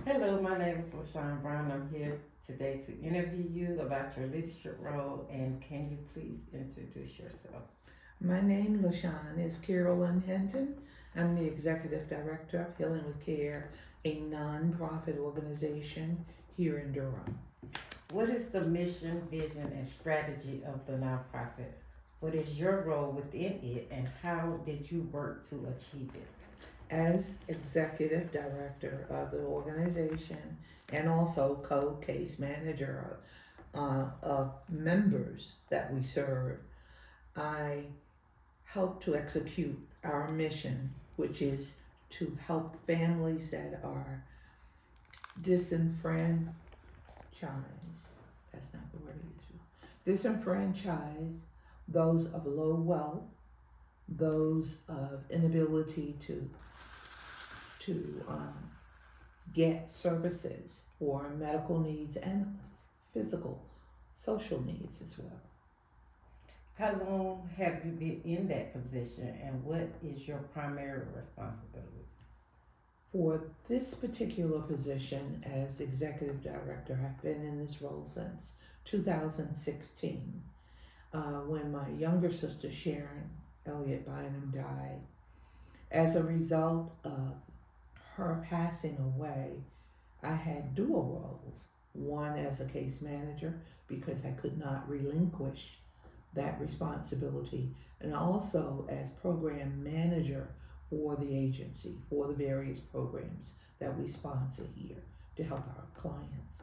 Hello, my name is LaShawn Brown. I'm here today to interview you about your leadership role, and can you please introduce yourself? My name, LaShawn, is Carolyn Hinton. I'm the Executive Director of Healing with CAARE, a nonprofit organization here in Durham. What is the mission, vision, and strategy of the nonprofit? What is your role within it, and how did you work to achieve it? As Executive Director of the organization and also co-case manager of members that we serve, I help to execute our mission, which is to help families that are disenfranchised. That's not the word I use. Disenfranchised, those of low wealth, those of inability to get services for medical needs and physical, social needs as well. How long have you been in that position, and what is your primary responsibilities? For this particular position as executive director, I've been in this role since 2016, when my younger sister Sharon Elliott Bynum died. As a result of her passing away, I had dual roles. One as a case manager because I could not relinquish that responsibility, and also as program manager for the agency, for the various programs that we sponsor here to help our clients.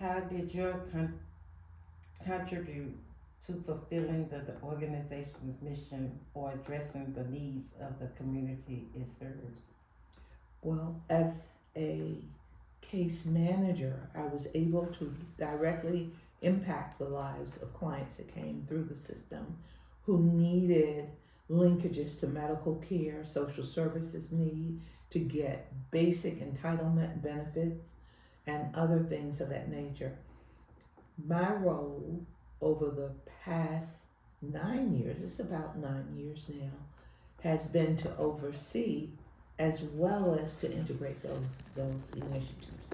How did your contribute to fulfilling the organization's mission or addressing the needs of the community it serves? Well, as a case manager, I was able to directly impact the lives of clients that came through the system who needed linkages to medical care, social services need to get basic entitlement benefits and other things of that nature. My role over the past 9 years, it's about 9 years now, has been to oversee as well as to integrate those initiatives.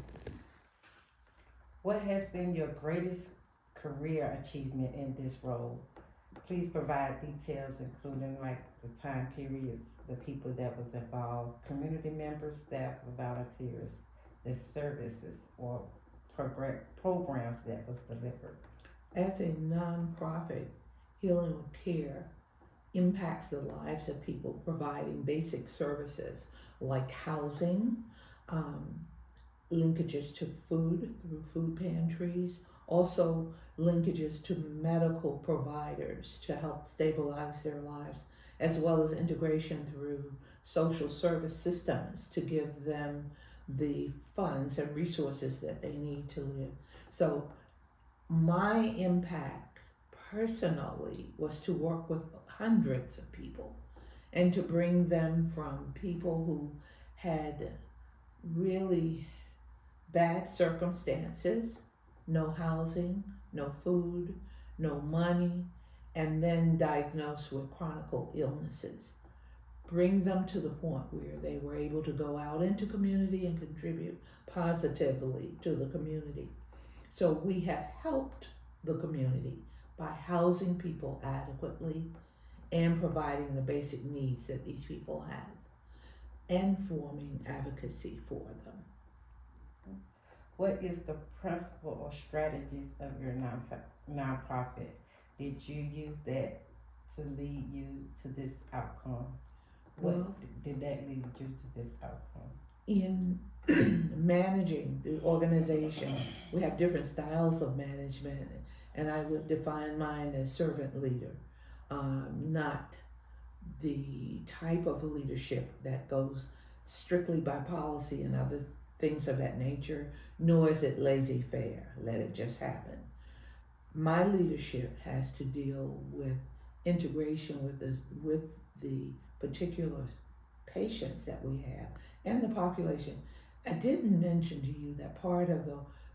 What has been your greatest career achievement in this role? Please provide details, including like the time periods, the people that was involved, community members, staff, or volunteers, the services or programs that was delivered. As a nonprofit, Healing with CARE impacts the lives of people providing basic services like housing, linkages to food through food pantries, also linkages to medical providers to help stabilize their lives, as well as integration through social service systems to give them the funds and resources that they need to live. So my impact personally was to work with hundreds of people and to bring them from people who had really bad circumstances, no housing, no food, no money, and then diagnosed with chronic illnesses. Bring them to the point where they were able to go out into community and contribute positively to the community. So we have helped the community by housing people adequately and providing the basic needs that these people have and forming advocacy for them. What is the principle or strategies of your nonprofit? Did you use that to lead you to this outcome? What did that lead you to this outcome? In managing the organization, we have different styles of management, and I would define mine as servant leader, not the type of leadership that goes strictly by policy and other things of that nature, nor is it laissez-faire, let it just happen. My leadership has to deal with integration with the particular patients that we have and the population. I didn't mention to you that part of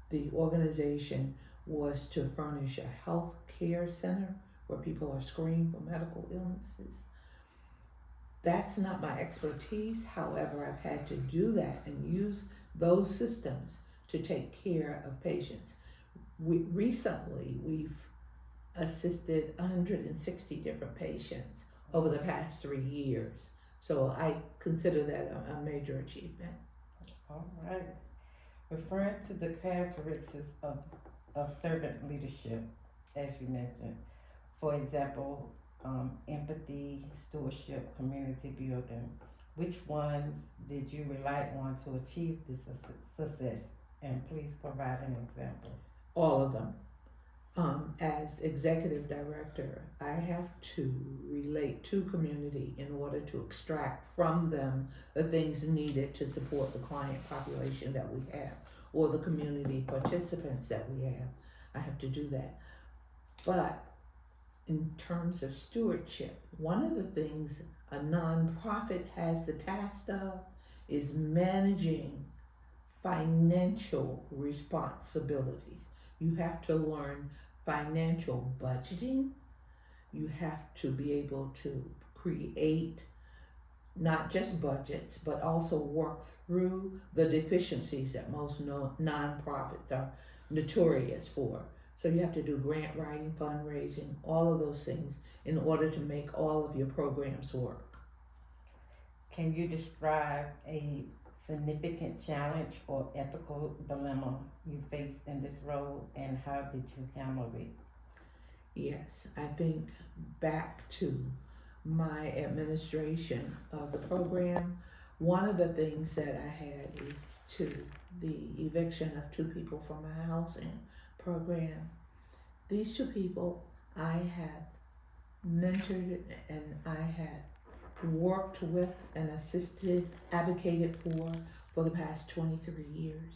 the organization was to furnish a health care center where people are screened for medical illnesses. That's not my expertise. However, I've had to do that and use those systems to take care of patients. Recently, we've assisted 160 different patients over the past 3 years. So I consider that a major achievement. All right. Referring to the characteristics of servant leadership, as you mentioned, for example, empathy, stewardship, community building, which ones did you rely on to achieve this success? And please provide an example. All of them. As executive director, I have to relate to community in order to extract from them the things needed to support the client population that we have or the community participants that we have. I have to do that. But in terms of stewardship, one of the things a nonprofit has the task of is managing financial responsibilities. You have to learn financial budgeting. You have to be able to create not just budgets, but also work through the deficiencies that most nonprofits are notorious for. So you have to do grant writing, fundraising, all of those things in order to make all of your programs work. Can you describe a significant challenge or ethical dilemma you faced in this role, and how did you handle it? Yes, I think back to my administration of the program, one of the things that I had is to the eviction of 2 people from a housing program. These 2 people I had mentored and I had worked with and assisted, advocated for the past 23 years.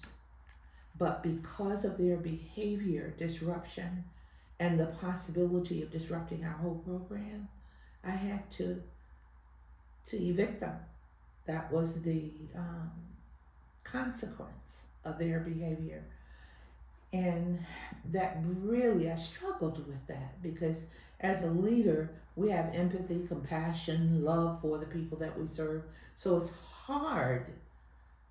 But because of their behavior disruption and the possibility of disrupting our whole program, I had to evict them. That was the consequence of their behavior. And that really, I struggled with that because as a leader, we have empathy, compassion, love for the people that we serve. So it's hard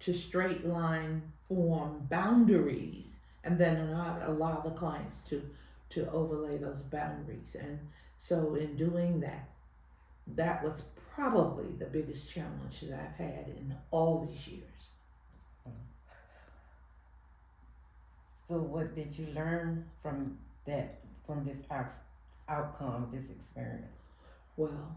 to straight line form boundaries and then not allow the clients to overlay those boundaries. And so in doing that, that was probably the biggest challenge that I've had in all these years. So what did you learn from this outcome, this experience? Well,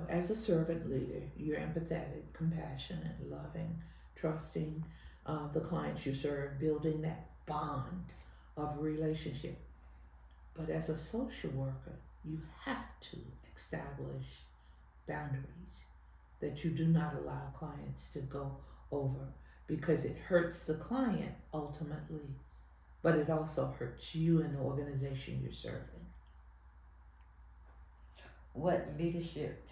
as a servant leader, you're empathetic, compassionate, loving, trusting the clients you serve, building that bond of relationship. But as a social worker, you have to establish boundaries that you do not allow clients to go over because it hurts the client ultimately, but it also hurts you and the organization you're serving. What leadership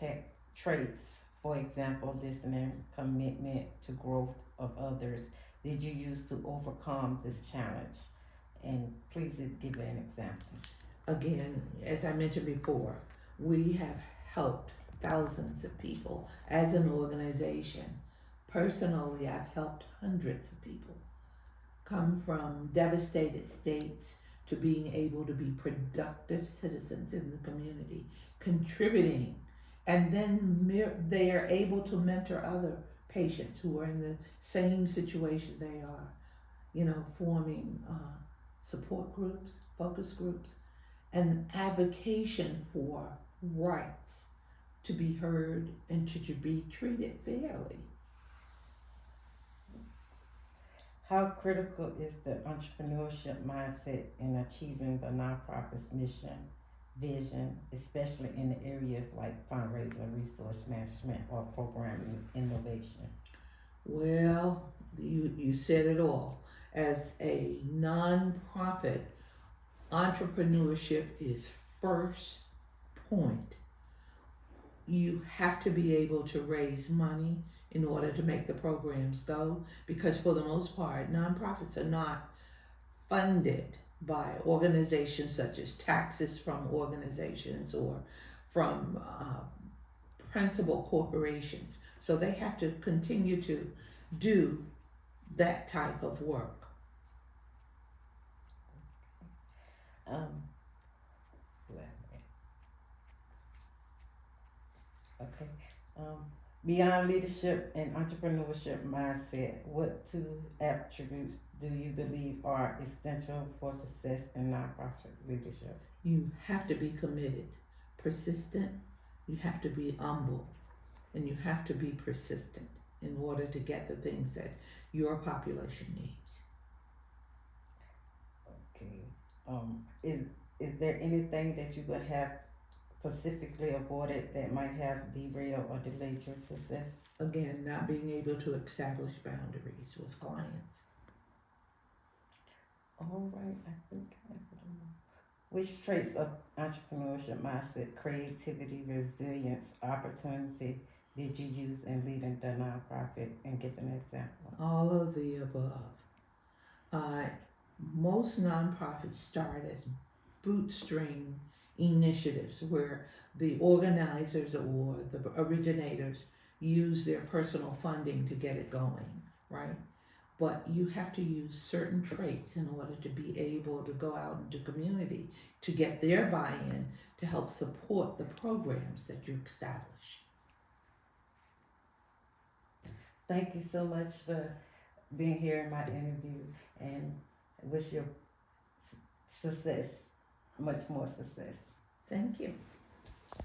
traits, for example, listening, commitment to growth of others, did you use to overcome this challenge? And please give me an example. Again, as I mentioned before, we have helped thousands of people as an organization. Personally, I've helped hundreds of people come from devastated states to being able to be productive citizens in the community, contributing, and then they are able to mentor other patients who are in the same situation they are, forming support groups, focus groups, and advocation for rights to be heard and to be treated fairly. How critical is the entrepreneurship mindset in achieving the nonprofit's mission, vision, especially in the areas like fundraising, resource management, or program innovation? Well, you said it all. As a nonprofit, entrepreneurship is first point. You have to be able to raise money in order to make the programs go, because for the most part, nonprofits are not funded by organizations such as taxes from organizations or from principal corporations. So they have to continue to do that type of work. Um, wait a minute. Okay. Beyond leadership and entrepreneurship mindset, what two attributes do you believe are essential for success in nonprofit leadership? You have to be committed, persistent, you have to be humble, and you have to be persistent in order to get the things that your population needs. Okay. Is there anything that you would have specifically avoided that might have derailed or delayed your success? Again, not being able to establish boundaries with clients. All right, I think I answered them all. Which traits of entrepreneurship mindset, creativity, resilience, opportunity did you use in leading the nonprofit, and give an example? All of the above. Most nonprofits start as bootstring initiatives where the organizers or the originators use their personal funding to get it going, right? But you have to use certain traits in order to be able to go out into community to get their buy-in to help support the programs that you establish. Thank you so much for being here in my interview, and wish you success, much more success. Thank you.